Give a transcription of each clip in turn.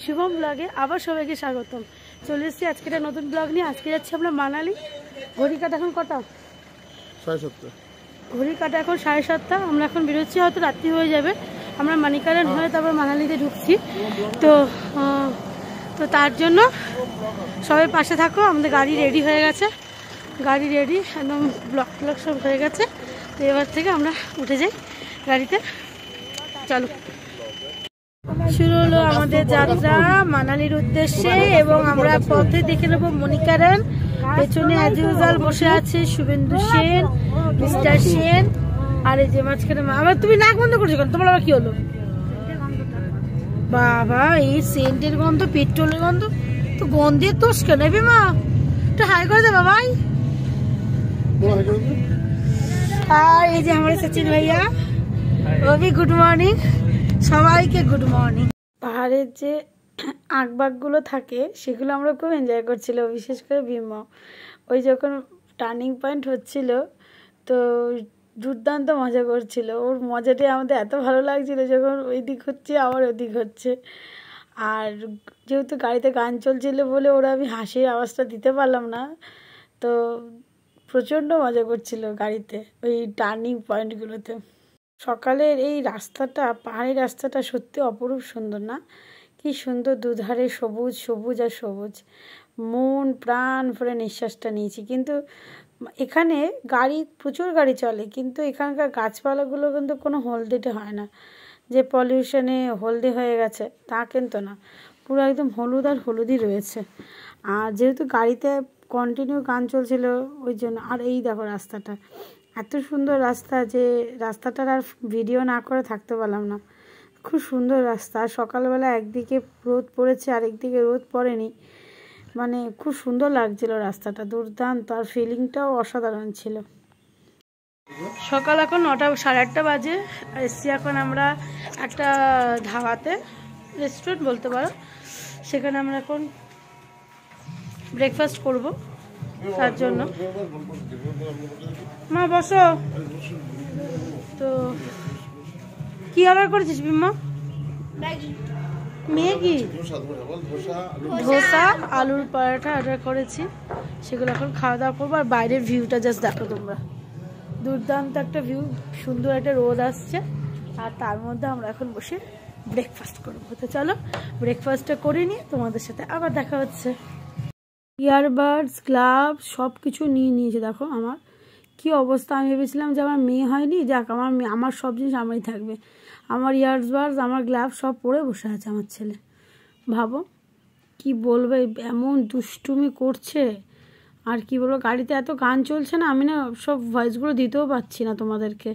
শুভম ব্লগে আবার সবাইকে স্বাগতম। চলে এসেছি আজকে একটা নতুন ব্লগ নিয়ে। আজকে যাচ্ছি আমরা মানালি। ঘড়ি কাটা এখন কটা? 7:30। ঘড়ি কাটা এখন 7:30। আমরা এখন বেরোচ্ছি, হয়তো রাত্রি হয়ে যাবে। আমরা মানিকারেন হয়ে তারপর মানালিতে ঢুকছি। তো তার জন্য সবাই পাশে থাকো। আমাদের গাড়ি রেডি হয়ে গেছে, গাড়ি রেডি একদম, ব্লক ট্লক সব হয়ে গেছে। তো এবার থেকে আমরা উঠে যাই গাড়িতে। চলো, শুরু হলো আমাদের যাত্রা মানালির উদ্দেশ্যে। এবং আমরা পথে দেখে নেবো মনিকারেন। পেছনে অ্যাজ ইউজুয়াল বসে আছে শুভেন্দু সেন, মিস্টার সেন। আর এই যে মাঝখানে আবার তুমি নাক বন্ধ করছো কেন? তোমার আবার কি হলো? বাবা, এই সেন্টের গন্ধ, পেট্রোলের গন্ধ, তো গন্ধের তোষ কেন? নেবে মা, একটু হাই করে দে বাবাই। আর এই যে আমার সচিন ভাইয়া, রবি গুড মর্নিং, সবাইকে গুড মর্নিং। পাহাড়ের যে আঁকবাঁকগুলো থাকে সেগুলো আমরা খুব এনজয় করছিল, বিশেষ করে ভীমা। ওই যখন টার্নিং পয়েন্ট হচ্ছিল তো দুর্দান্ত মজা করছিল। ওর মজাটাই আমাদের এত ভালো লাগছিল, যখন ওই দিক হচ্ছে আবার ওদিক হচ্ছে। আর যেহেতু গাড়িতে গান চলছিল বলে ওরা আমি হাসির আওয়াজটা দিতে পারলাম না, তো প্রচণ্ড মজা করছিল গাড়িতে ওই টার্নিং পয়েন্টগুলোতে। সকালের এই রাস্তাটা, পাহাড়ি রাস্তাটা সত্যি অপরূপ সুন্দর না? কি সুন্দর, দুধারে সবুজ সবুজ আর সবুজ। মন প্রাণ ভরে নিঃশ্বাসটা নিয়েছি। কিন্তু এখানে গাড়ি, প্রচুর গাড়ি চলে, কিন্তু এখানকার গাছপালাগুলো কিন্তু কোনো হলদেটে হয় না, যে পলিউশনে হলদে হয়ে গেছে তা কিন্তু না, পুরো একদম হলুদ আর হলুদই রয়েছে। আর যেহেতু গাড়িতে কন্টিনিউ গান চলছিল ওই জন্য। আর এই দেখো রাস্তাটা, এত সুন্দর রাস্তা যে রাস্তাটার আর ভিডিও না করে থাকতে পারলাম না। খুব সুন্দর রাস্তা। আর সকালবেলা একদিকে রোদ পড়েছে আর একদিকে রোদ পড়েনি, মানে খুব সুন্দর লাগছিল রাস্তাটা, দুর্দান্ত। আর ফিলিংটাও অসাধারণ ছিল। সকাল এখন 9টা, 8:30 বাজে। এসছি এখন আমরা একটা ধাবাতে, রেস্টুরেন্ট বলতে পারো। সেখানে আমরা এখন ব্রেকফাস্ট করব। তার জন্য মা বসো। তো কি অর্ডার করেছিস বিম্মা? ম্যাগি, ধোসা, আলুর পরোটা অর্ডার করেছি। সেগুলো এখন খাওয়া দাওয়া করবো। আর বাইরের ভিউটা জাস্ট দেখো তোমরা, দুর্দান্ত একটা ভিউ, সুন্দর একটা রোদ আসছে। আর তার মধ্যে আমরা এখন বসে ব্রেকফাস্ট করবো। তো চলো ব্রেকফাস্টটা করে নিয়ে তোমাদের সাথে আবার দেখা হচ্ছে। ইয়ারবাডস, গ্লাভস সব কিছু নিয়ে নিয়েছে। দেখো আমার কি অবস্থা। আমি ভেবেছিলাম যে আমার মেয়ে হয়নি, যাক আমার সব জিনিস আমারই থাকবে। আমার ইয়ারবাডস, আমার গ্লাভস সব পরে বসে আছে আমার ছেলে। ভাবো কি বলবে, এমন দুষ্টুমি করছে। আর কি বলবো, গাড়িতে এত গান চলছে না, আমি না সব ভয়েসগুলো দিতেও পারছি না তোমাদেরকে,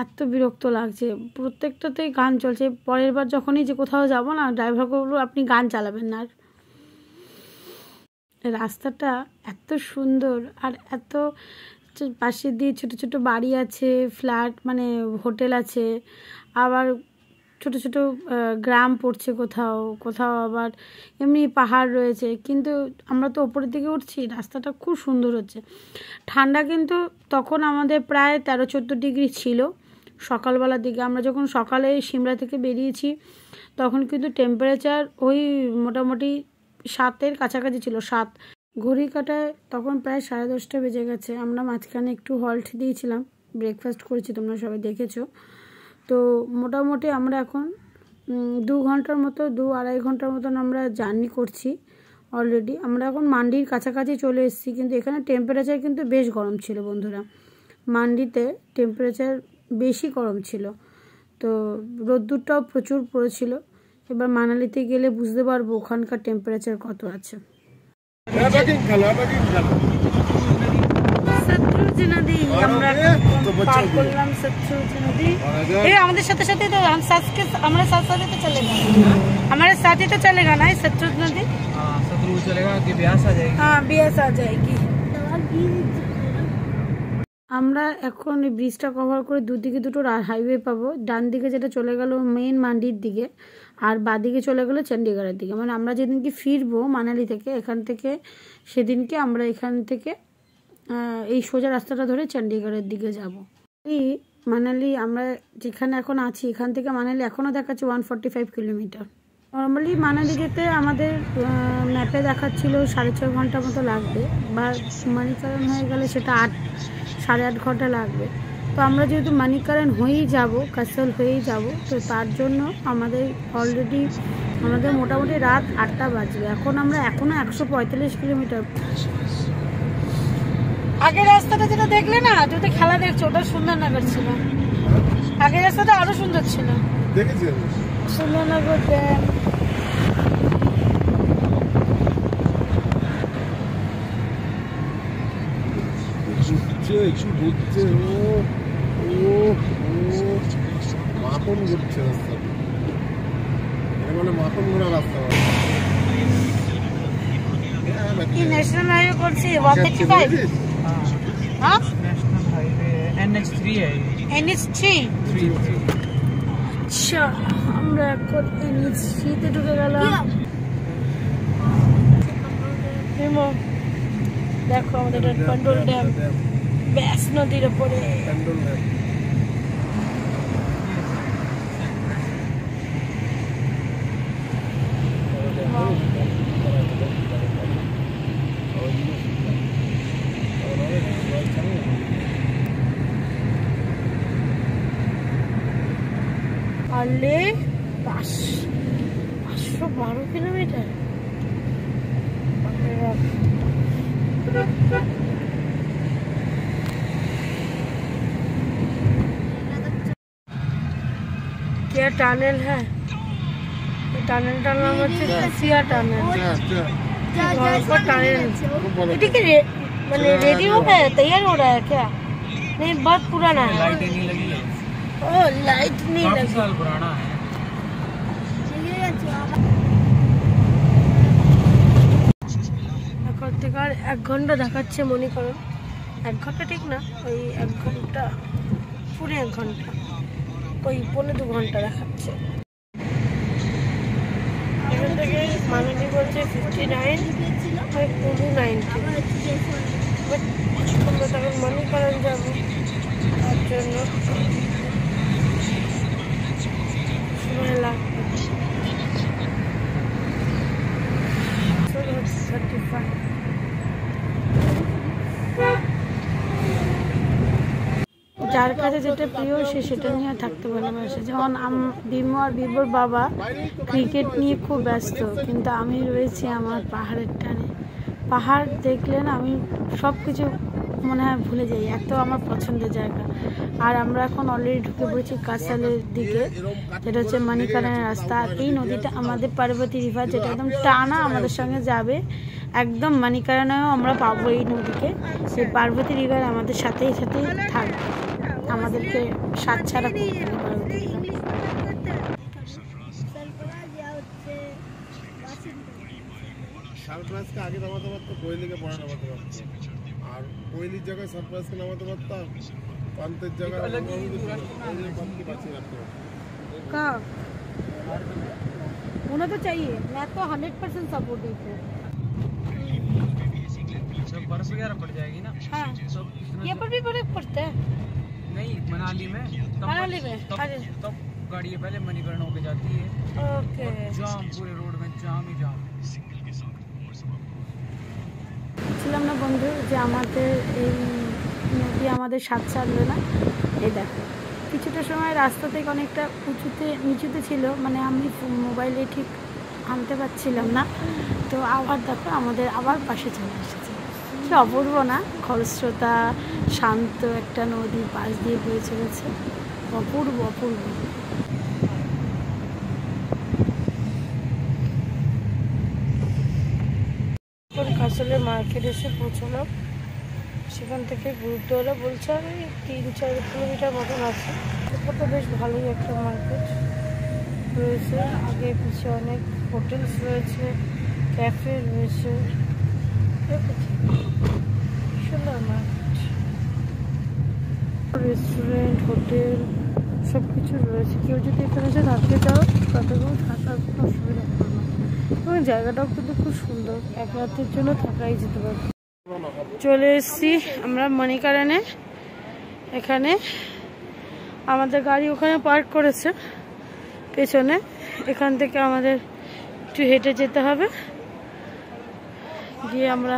এত বিরক্ত লাগছে। প্রত্যেকটাতেই গান চলছে। পরের বার যখনই যে কোথাও যাবো না, ড্রাইভারকে বলবো আপনি গান চালাবেন না। আর রাস্তাটা এত সুন্দর, আর এত পাশে দিয়ে ছোট ছোট বাড়ি আছে, ফ্ল্যাট মানে হোটেল আছে, আবার ছোট ছোট গ্রাম পড়ছে কোথাও কোথাও, আবার এমনি পাহাড় রয়েছে। কিন্তু আমরা তো ওপরের দিকে উঠছি, রাস্তাটা খুব সুন্দর হচ্ছে। ঠান্ডা কিন্তু তখন আমাদের প্রায় 13-14 ডিগ্রি ছিল সকালবেলার দিকে। আমরা যখন সকালে সিমলা থেকে বেরিয়েছি তখন কিন্তু টেম্পারেচার ওই মোটামুটি 7-এর কাছাকাছি ছিল, 7। ঘড়ি কাটায় তখন প্রায় 10:30 বেজে গেছে। আমরা মাঝখানে একটু হল্ট দিয়েছিলাম, ব্রেকফাস্ট করেছি, তোমরা সবাই দেখেছো। তো মোটামুটি আমরা এখন 2 ঘন্টার মতো, 2-2.5 ঘন্টার মতন আমরা জার্নি করছি অলরেডি। আমরা এখন মান্ডির কাছাকাছি চলে এসেছি। কিন্তু এখানে টেম্পারেচার কিন্তু বেশ গরম ছিল বন্ধুরা, মান্ডিতে টেম্পারেচার বেশি গরম ছিল। তো রোদ্দুরটাও প্রচুর পড়েছিল। এবার মানালিতে গেলে বুঝতে পারবো ওখানকার টেম্পারেচার কত আছে। সতলুজ নদী আমরা পার করলাম, সতলুজ নদী। আমাদের সাথে সাথে তো हमारे साथ साथ तो चलेगा, हमारे साथ ही तो चलेगा ना सतलुज नदी। सतलुज चलेगा कि ब्यास आ जाएगी? हाँ ब्यास आ जाएगी। আমরা এখন এই ব্রিজটা কভার করে দুদিকে দুটো হাইওয়ে পাবো। ডান দিকে যেটা চলে গেল মেন মান্ডির দিকে, আর বাদিকে চলে গেলো চণ্ডীগড়ের দিকে। মানে আমরা যেদিনকে ফিরবো মানালি থেকে, এখান থেকে সেদিনকে আমরা এখান থেকে এই সোজা রাস্তাটা ধরে চণ্ডীগড়ের দিকে যাব। এই মানালি আমরা যেখানে এখন আছি, এখান থেকে মানালি এখনও দেখাচ্ছে 145 কিলোমিটার। নর্মালি মানালি যেতে আমাদের ম্যাপে দেখাচ্ছিল 6.5 ঘন্টা মতো লাগবে, বা মানিকারণ হয়ে গেলে সেটা 8-8.5 ঘন্টা লাগবে। তো আমরা যেহেতু মানিকারণ হয়েই যাব, কাসল হয়েই যাব, তো তার জন্য আমাদের অলরেডি মোটামুটি রাত 8টা বাজবে। এখনও 145 কিলোমিটার। আগের রাস্তাটা যেটা দেখলে না, যদি খেলা দেখছো, ওটা সুন্দরনগর ছিল। আগের রাস্তাটা আরো সুন্দর ছিল, দেখেছি সুন্দরনগর ড্যাম। ন্যাশনাল হাইওয়ে করছি 135। हाँ नेशनल हाईवे NH3 है। NH3। अच्छा, আমরা এখন NH3 তে ঢুকে গেলাম। দেখো আমাদের কন্ট্রোল ড্যাম ব্যাস নদীর উপরে। পারলে 512 কিলোমিটার। क्या टनल है? टनल का नाम है सिया टनल। टनल रेडी हो गया है, तैयार हो रहा है क्या? नहीं, बहुत पुराना है। लाइट नहीं लगी है। ओह, लाइट नहीं लगी, साल पुराना है। থেকে 1 ঘন্টা দেখাচ্ছে মনিকরণ। 1 ঘন্টা ঠিক না, ওই 1 ঘন্টা, পুরো 1 ঘন্টা, ওই 1.5-2 ঘন্টা দেখাচ্ছে। এখান থেকে মানালি বলছে 59 আর 90। বাট আমরা তখন মনিকরণ যাবো, তার জন্য সময় লাগবে। 35। যার কাছে যেটা প্রিয় সে সেটা নিয়ে থাকতে ভালোবাসে। যেমন বিমু আর বিবুর বাবা ক্রিকেট নিয়ে খুব ব্যস্ত, কিন্তু আমি রয়েছি আমার পাহাড়ের টানে। পাহাড় দেখলে না আমি সব কিছু মনে হয় ভুলে যাই, এত আমার পছন্দের জায়গা। আর আমরা এখন অলরেডি ঢুকে পড়েছি কাসালের দিকে, যেটা হচ্ছে মানিকারণের রাস্তা। আর এই নদীটা আমাদের পার্বতী রিভার, যেটা একদম টানা আমাদের সঙ্গে যাবে একদম মানিকারণেও আমরা পাবো এই নদীকে। সেই পার্বতী রিভার আমাদের সাথেই থাকবে, আমাদেরকে সাথ ছাড়া করবে পার্বতী রিভার। সারপ্রাইজ কে আগে নামাতে পারতো, কোহলিকে পরে নামাতে পারতো। আর কোহলির জায়গায় সারপ্রাইজকে নামাতে পারতাম, পান্তের জায়গায় পান্তি বাঁচিয়ে রাখতে পারতাম। होना तो चाहिए, मैं तो 100% सपोर्टिव हूँ। सब बर्फ वगैरह पड़ जाएगी ना। हाँ, ये पर भी बर्फ पड़ता है। नहीं, मनाली में। मनाली में तब गाड़ी पहले मणिकरण होके जाती है। ओके। जाम, पूरे रोड में जाम ही जाम। ছিলাম না বন্ধু যে আমাদের এই নদী আমাদের সাথ ছাড়লো না। এই দেখো কিছুটা সময় রাস্তা থেকে অনেকটা নিচুতে ছিল, মানে আমি মোবাইলে ঠিক আনতে পারছিলাম না। তো আবার দেখো আমাদের আবার পাশে চলে এসেছে। কি অপূর্ব না, খরস্রোতা শান্ত একটা নদী পাশ দিয়ে বয়ে চলেছে, অপূর্ব অপূর্ব। কাসলের মার্কেট এসে পৌঁছলাম, সেখান থেকে গুরুদ্বারা বলছে আর 3-4 কিলোমিটার মতন আছে। এটা তো বেশ ভালোই একটা মার্কেট রয়েছে, আগে পিছিয়ে অনেক হোটেলস রয়েছে, ক্যাফে রয়েছে, সুন্দর মার্কেট, রেস্টুরেন্ট, হোটেল সব কিছু রয়েছে। কেউ যদি এখানে এসে থাকতে চাও তাতে কোনো থাকার কোনো অসুবিধা হবে না, এবং জায়গাটাও কিন্তু খুব সুন্দর, 1 রাতের জন্য থাকাই যেতে পারবে। চলে এসেছি আমরা মণিকারণে। এখানে আমাদের গাড়ি ওখানে পার্ক করেছে পেছনে, এখান থেকে আমাদের একটু হেঁটে যেতে হবে, গিয়ে আমরা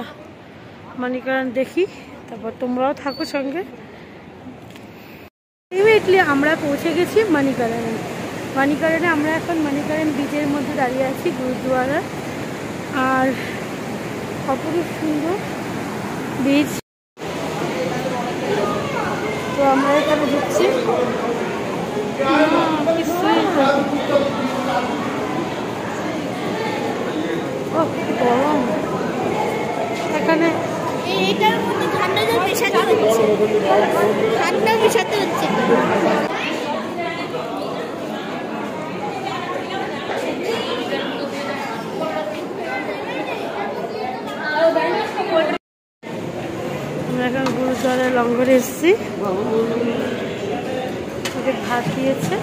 মানিকারান দেখি, তারপর তোমরাও থাকো সঙ্গে। ইমিডিয়েটলি আমরা পৌঁছে গেছি মানিকারানে। মানিকারানে আমরা এখন মানিকারান বিচের মধ্যে দাঁড়িয়ে আছি, গুরুদুয়ারা। আর অপরূপ সুন্দর বিচ। তো আমরা এখানে ঢুকছি। গরম এখানে। এইটার মধ্যে ঠান্ডা জল মেশাতে হচ্ছে, ঠান্ডা মেশাতে হচ্ছে। আমরা এখন গুরুদ্বারের লঙ্গরে এসেছি, ওদের ভাত দিয়েছে।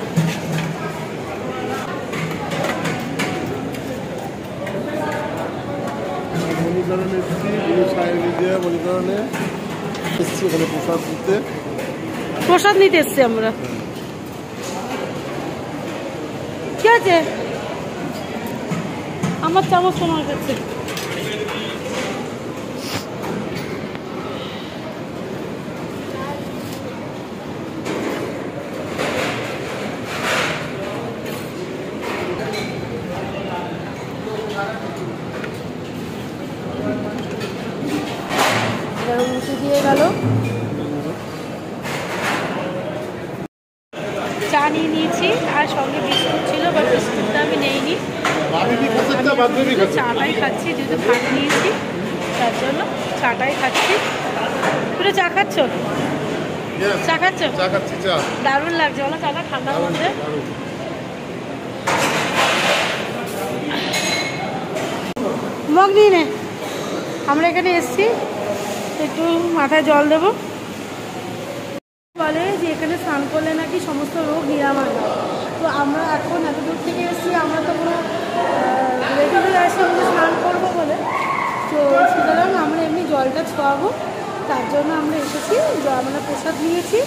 মণিকরণে এসেছি, গুরু সাহেব দিয়ে মণিকরণে এসেছি ওখানে প্রসাদ দিতে। প্রসাদ নিতে এসছি আমরা। কি আছে আমার চামচ তোমার কাছে? মুছে দিয়ে গেল। চা নিয়ে নিয়েছি, আর সঙ্গে বিস্কুট ছিল, বা বিস্কুটটা আমি নেইনি, চাটাই খাচ্ছি, যেহেতু ভাত নিয়েছি তার জন্য চাটাই খাচ্ছি। পুরো চা খাচ্ছ? চা খাচ্ছ? দারুণ লাগছে বলো চাটা ঠান্ডার মধ্যে। মগ নিয়ে নে। আমরা এখানে এসছি, একটু মাথায় জল দেবো। বলে যে এখানে স্নান করলে নাকি সমস্ত রোগ নিরাময় হয়। তো আমরা এখন এত দূর থেকে এসেছি, আমরা তো কোনো রেগুলার আসে আমরা স্নান করবো বলে, তো সুতরাং আমরা এমনি জলটা ছোঁয়াবো, তার জন্য আমরা এসেছি। আমরা প্রসাদ নিয়েছি,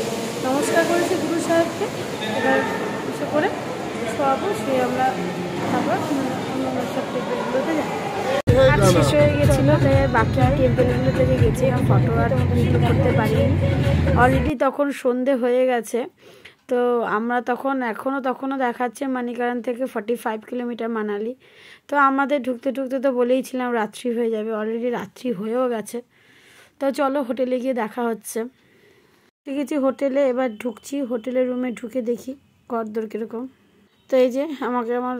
নমস্কার করেছি গুরু সাহেবকে, এবার এসে করে ছোঁয়াবো, সে আমরা তারপর অন্য সব টেম্পেলগুলোতে যাই। আর শেষ হয়ে গেছিলো, তাই বাকি টেম্পেলগুলো থেকে গেছি, ফটো আর ক্লিক করতে পারিনি। অলরেডি তখন সন্ধে হয়ে গেছে। তো আমরা তখনও দেখাচ্ছে মানিকারান থেকে 45 কিলোমিটার মানালি। তো আমাদের ঢুকতে ঢুকতে তো বলেইছিলাম রাত্রি হয়ে যাবে, অলরেডি রাত্রি হয়েও গেছে। তো চলো হোটেলে গিয়ে দেখা হচ্ছে। ঠিক আছে, হোটেলে এবার ঢুকছি। হোটেলের রুমে ঢুকে দেখি ঘরদোর কীরকম। তো এই যে আমাকে আমার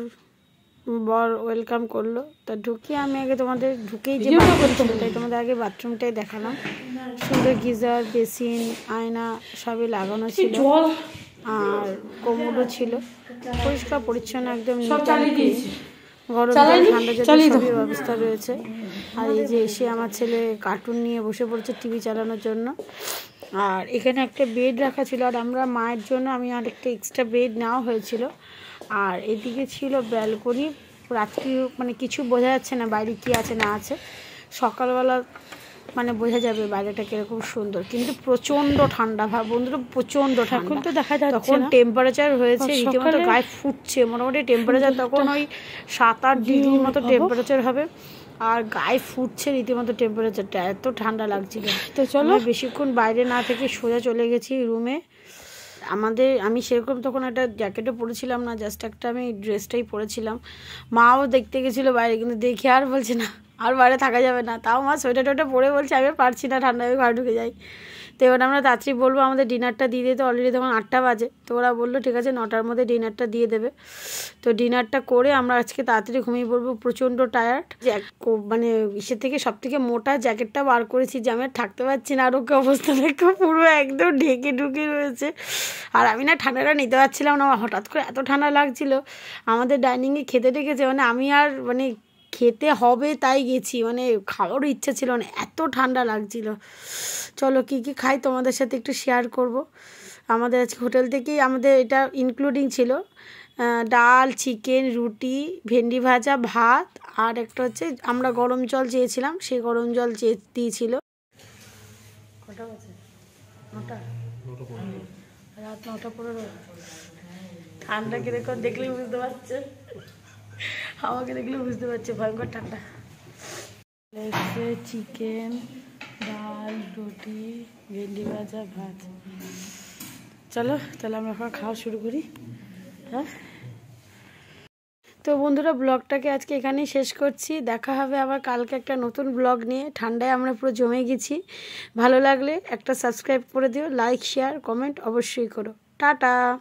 বর ওয়েলকাম করলো। তা ঢুকিয়ে আমি আগে তোমাদের ঢুকেই যে বাথরুমটাই তোমাদের আগে বাথরুমটাই দেখালাম। সুন্দর গিজার, বেসিন, আয়না সবই লাগানো ছিল, আর কোমোডও ছিল, পরিষ্কার পরিচ্ছন্ন একদম। গরম ঠান্ডা জলের সবই ব্যবস্থা রয়েছে। আর এই যে এসে আমার ছেলে কার্টুন নিয়ে বসে পড়েছে টিভি চালানোর জন্য। আর এখানে একটা বেড রাখা ছিল, আর আমরা মায়ের জন্য আমি আর একটা এক্সট্রা বেড নেওয়া হয়েছিল। আর এদিকে ছিল ব্যালকনি। রাত্রি মানে কিছু বোঝা যাচ্ছে না বাইরে কি আছে না আছে, সকালবেলা মানে বোঝা যাবে বাইরেটা কিরকম সুন্দর। কিন্তু প্রচন্ড ঠান্ডা ভাব বন্ধুরা, প্রচন্ড ঠান্ডা। এখন তো দেখা যাচ্ছে তখন টেম্পারেচার হয়েছে রীতিমতো গায়ে ফুটছে। মোটামুটি টেম্পারেচার তখন ওই 7-8 ডিগ্রির মতো টেম্পারেচার হবে, আর গায়ে ফুটছে রীতিমতো টেম্পারেচারটা, এত ঠান্ডা লাগছিল। তো চলো বেশিক্ষণ বাইরে না থেকে সোজা চলে গেছি রুমে। আমি সেরকম তখন একটা জ্যাকেটও পরেছিলাম না, জাস্ট একটা আমি ড্রেসটাই পরেছিলাম। মাও দেখতে গেছিলো বাইরে, কিন্তু দেখে আর বলছে না আর বাইরে থাকা যাবে না। তাও মা সোয়েটার টোয়েটার পরে বলছে আমি পারছি না, ঠান্ডায় ঘরে ঢুকে যাই। তো এবার আমরা তাড়াতাড়ি বলবো আমাদের ডিনারটা দিয়ে দিতে। অলরেডি তখন 8টা বাজে। তো ওরা বললো ঠিক আছে 9টার মধ্যে ডিনারটা দিয়ে দেবে। তো ডিনারটা করে আমরা আজকে তাড়াতাড়ি ঘুমিয়ে পড়বো, প্রচণ্ড টায়ার্ড। মানে ইসের থেকে সব থেকে মোটা জ্যাকেটটা বার করেছি যে আমি আর থাকতে পারছি না। আর ওকে অবস্থা দেখো পুরো একদম ঢেকে ঢুকে রয়েছে। আর আমি না ঠান্ডাটা নিতে পারছিলাম না, হঠাৎ করে এত ঠান্ডা লাগছিল। আমাদের ডাইনিংয়ে খেতে ডেকেছে, মানে আমি আর মানে খেতে হবে তাই গেছি, মানে খাওয়ারও ইচ্ছা ছিল না, এত ঠান্ডা লাগছিল। চলো কী কী খাই তোমাদের সাথে একটু শেয়ার করব। আমাদের আজকে হোটেল থেকেই আমাদের এটা ইনক্লুডিং ছিল, ডাল, চিকেন, রুটি, ভেন্ডি ভাজা, ভাত, আর একটা হচ্ছে আমরা গরম জল চেয়েছিলাম, সেই গরম জল দিয়েছিল। কটা বাজে? 9টা, রাত 9টা 15। ঠান্ডা কিরকম দেখলেই বুঝতে পারছে। আমাকে দেখলে বুঝতে পারছে ভয়ঙ্কর ঠান্ডা। চিকেন, ডাল, রুটি, ভেন্ডি ভাজা, ভাত। চলো তাহলে আমরা এখন খাওয়া শুরু করি। হ্যাঁ, তো বন্ধুরা ব্লগটাকে আজকে এখানেই শেষ করছি। দেখা হবে আবার কালকে একটা নতুন ব্লগ নিয়ে। ঠান্ডায় আমরা পুরো জমে গেছি। ভালো লাগলে একটা সাবস্ক্রাইব করে দিও, লাইক শেয়ার কমেন্ট অবশ্যই করো। টাটা।